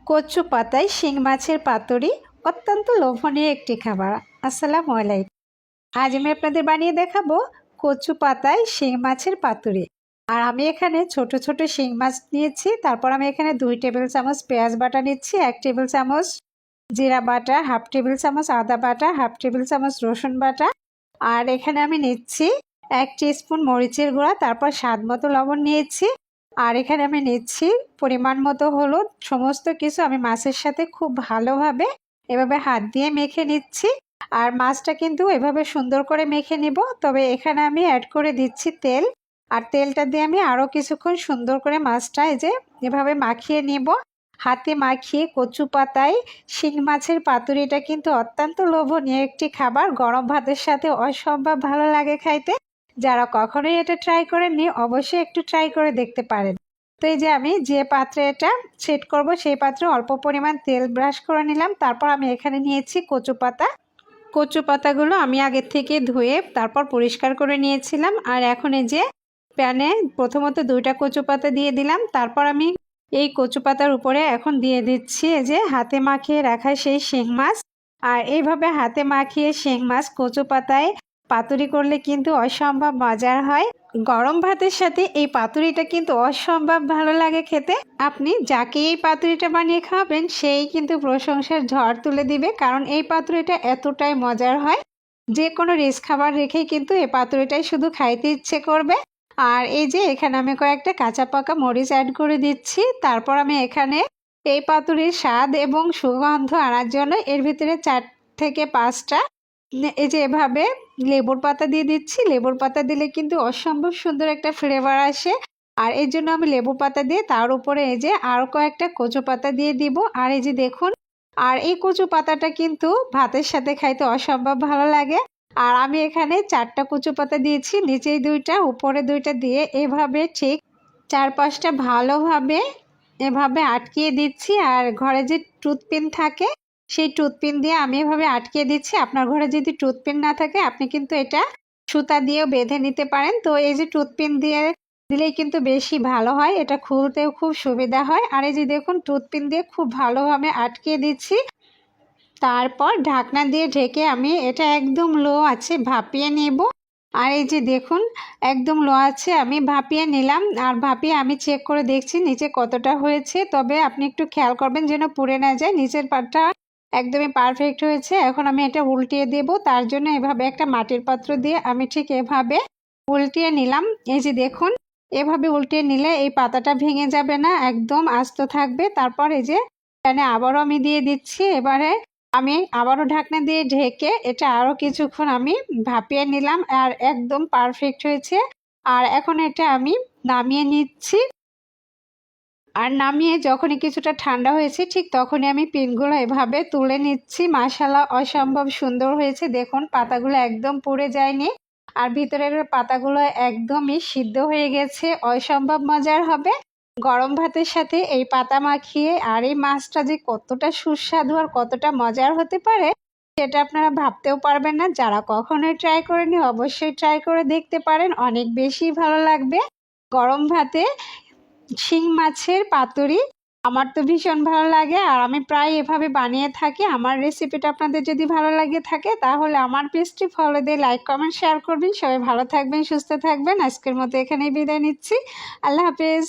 কচু পাতায় শিং মাছের পাতুরি অত্যন্ত লোভনীয় একটি খাবার। আসসালামু আলাইকুম। আজ আমি আপনাদের বানিয়ে দেখাবো কচু পাতায় শিং মাছের পাতুরি। আর আমি এখানে ছোট ছোট শিং মাছ নিয়েছি। তারপর আমি এখানে 2 টেবিল চামচ পেঁয়াজ বাটা নিচ্ছি, 1 টেবিল চামচ জিরা বাটা, 1/2 টেবিল চামচ আদা বাটা, 1/2 টেবিল চামচ রসুন বাটা। আর এখানে আমি নিচ্ছি 1 টিস্পুন মরিচের গুঁড়া, তারপর স্বাদ মতো লবণ নিয়েছি। আর এখানে আমি নিচ্ছি পরিমাণ মতো হলুদ। সমস্ত কিছু আমি মাছের সাথে খুব ভালোভাবে এভাবে হাত দিয়ে মেখে নিচ্ছি। আর মাছটা কিন্তু এভাবে সুন্দর করে মেখে নিব। তবে এখানে আমি অ্যাড করে দিচ্ছি তেল। আর তেলটা দিয়ে আমি আরও কিছুক্ষণ সুন্দর করে মাছটা এভাবে মাখিয়ে নিব। হাতে মাখিয়ে কচু পাতায় শিং মাছের পাতুরিটা কিন্তু অত্যন্ত লোভনীয় একটি খাবার। গরম ভাতের সাথে অসম্ভব ভালো লাগে খাইতে। যারা কখনোই এটা ট্রাই করেননি অবশ্যই একটু ট্রাই করে দেখতে পারেন। তো এই যে আমি যে পাত্রে এটা সেট করব সেই পাত্রে অল্প পরিমাণ তেল ব্রাশ করে নিলাম। তারপর আমি এখানে নিয়েছি কচু পাতা। কচু পাতাগুলো আমি আগের থেকে ধুয়ে তারপর পরিষ্কার করে নিয়েছিলাম। আর এখন এই যে প্যানে প্রথমত 2টা কচু পাতা দিয়ে দিলাম। তারপর আমি এই কচু পাতার উপরে এখন দিয়ে দিচ্ছি এই যে হাতে মাখিয়ে রাখা সেই শিং মাছ। আর এইভাবে হাতে মাখিয়ে শিং মাছ কচু পাতায় পাতুরি করলে কিন্তু অসম্ভব মজার হয়। গরম ভাতের সাথে এই পাতুরিটা কিন্তু অসম্ভব ভালো লাগে খেতে। আপনি যাকে এই পাতুরিটা বানিয়ে খাওয়াবেন সেই কিন্তু প্রশংসার ঝড় তুলে দিবে, কারণ এই পাতুরিটা এতটাই মজার হয়। যে কোনো রিচ খাবার রেখেই কিন্তু এই পাতুরিটাই শুধু খাইতে ইচ্ছে করবে। আর এই যে এখানে আমি কয়েকটা কাঁচা পাকা মরিচ অ্যাড করে দিচ্ছি। তারপর আমি এখানে এই পাতুরির স্বাদ এবং সুগন্ধ আনার জন্য এর ভিতরে 4 থেকে 5টা এই যে এভাবে লেবুর পাতা দিয়ে দিচ্ছি। লেবুর পাতা দিলে কিন্তু অসম্ভব সুন্দর একটা ফ্লেভার আসে। আর এই জন্য আমি লেবু পাতা দিয়ে তার উপরে এই যে আরও কয়েকটা কচু পাতা দিয়ে দিব। আর এই যে দেখুন, আর এই কচু পাতাটা কিন্তু ভাতের সাথে খাইতে অসম্ভব ভালো লাগে। আর আমি এখানে 4টা কচু পাতা দিয়েছি, নিচেই 2টা উপরে 2টা দিয়ে এভাবে ঠিক 4-5টা ভালোভাবে এভাবে আটকিয়ে দিচ্ছি। আর ঘরে যে টুথপিন থাকে সেই টুথপিন দিয়ে আমি এভাবে আটকিয়ে দিচ্ছি। আপনার ঘরে যদি টুথপিন না থাকে আপনি কিন্তু এটা সুতা দিয়েও বেঁধে নিতে পারেন। তো এই যে টুথপিন দিয়ে দিলেই কিন্তু বেশি ভালো হয়, এটা খুলতেও খুব সুবিধা হয়। আর এই যে দেখুন টুথপিন দিয়ে খুব ভালোভাবে আটকিয়ে দিচ্ছি। তারপর ঢাকনা দিয়ে ঢেকে আমি এটা একদম লো আছে ভাপিয়ে নেব। আর এই যে দেখুন একদম লো আছে আমি ভাপিয়ে নিলাম। আর ভাপিয়ে আমি চেক করে দেখছি নিচে কতটা হয়েছে। তবে আপনি একটু খেয়াল করবেন যেন পুড়ে না যায়। নিচের পাটটা একদমই পারফেক্ট হয়েছে। এখন আমি এটা উল্টিয়ে দেব। তার জন্য এভাবে একটা মাটির পাত্র দিয়ে আমি ঠিক এভাবে উল্টিয়ে নিলাম। এই যে দেখুন এভাবে উল্টিয়ে নিলে এই পাতাটা ভেঙে যাবে না, একদম আস্ত থাকবে। তারপর এই যে এখানে আবারও আমি দিয়ে দিচ্ছি। এবারে আমি আবারও ঢাকনা দিয়ে ঢেকে এটা আরও কিছুক্ষণ আমি ভাপিয়ে নিলাম। আর একদম পারফেক্ট হয়েছে। আর এখন এটা আমি নামিয়ে নিচ্ছি। আর নামিয়ে যখনই কিছুটা ঠান্ডা হয়েছে ঠিক তখনই আমি পিনগুলো এভাবে তুলে নিচ্ছি। মাশাআল্লাহ অসম্ভব সুন্দর হয়েছে। দেখুন পাতাগুলো একদম পুড়ে যায়নি। আর ভিতরের পাতাগুলো একদমই সিদ্ধ হয়ে গেছে। অসম্ভব মজার হবে। গরম ভাতের সাথে এই পাতা মাখিয়ে আর এই মাছটা যে কতটা সুস্বাদু আর কতটা মজার হতে পারে সেটা আপনারা ভাবতেও পারবেন না। যারা কখনোই ট্রাই করেনি অবশ্যই ট্রাই করে দেখতে পারেন, অনেক বেশি ভালো লাগবে। গরম ভাতে শিং মাছের পাতুরি আমার তো ভীষণ ভালো লাগে। আর আমি প্রায় এভাবে বানিয়ে থাকি। আমার রেসিপিটা আপনাদের যদি ভালো লাগে থাকে তাহলে আমার পেজটি ফলো দিয়ে লাইক কমেন্ট শেয়ার করবেন। সবাই ভালো থাকবেন, সুস্থ থাকবেন। আজকের মতো এখানেই বিদায় নিচ্ছি। আল্লাহ হাফেজ।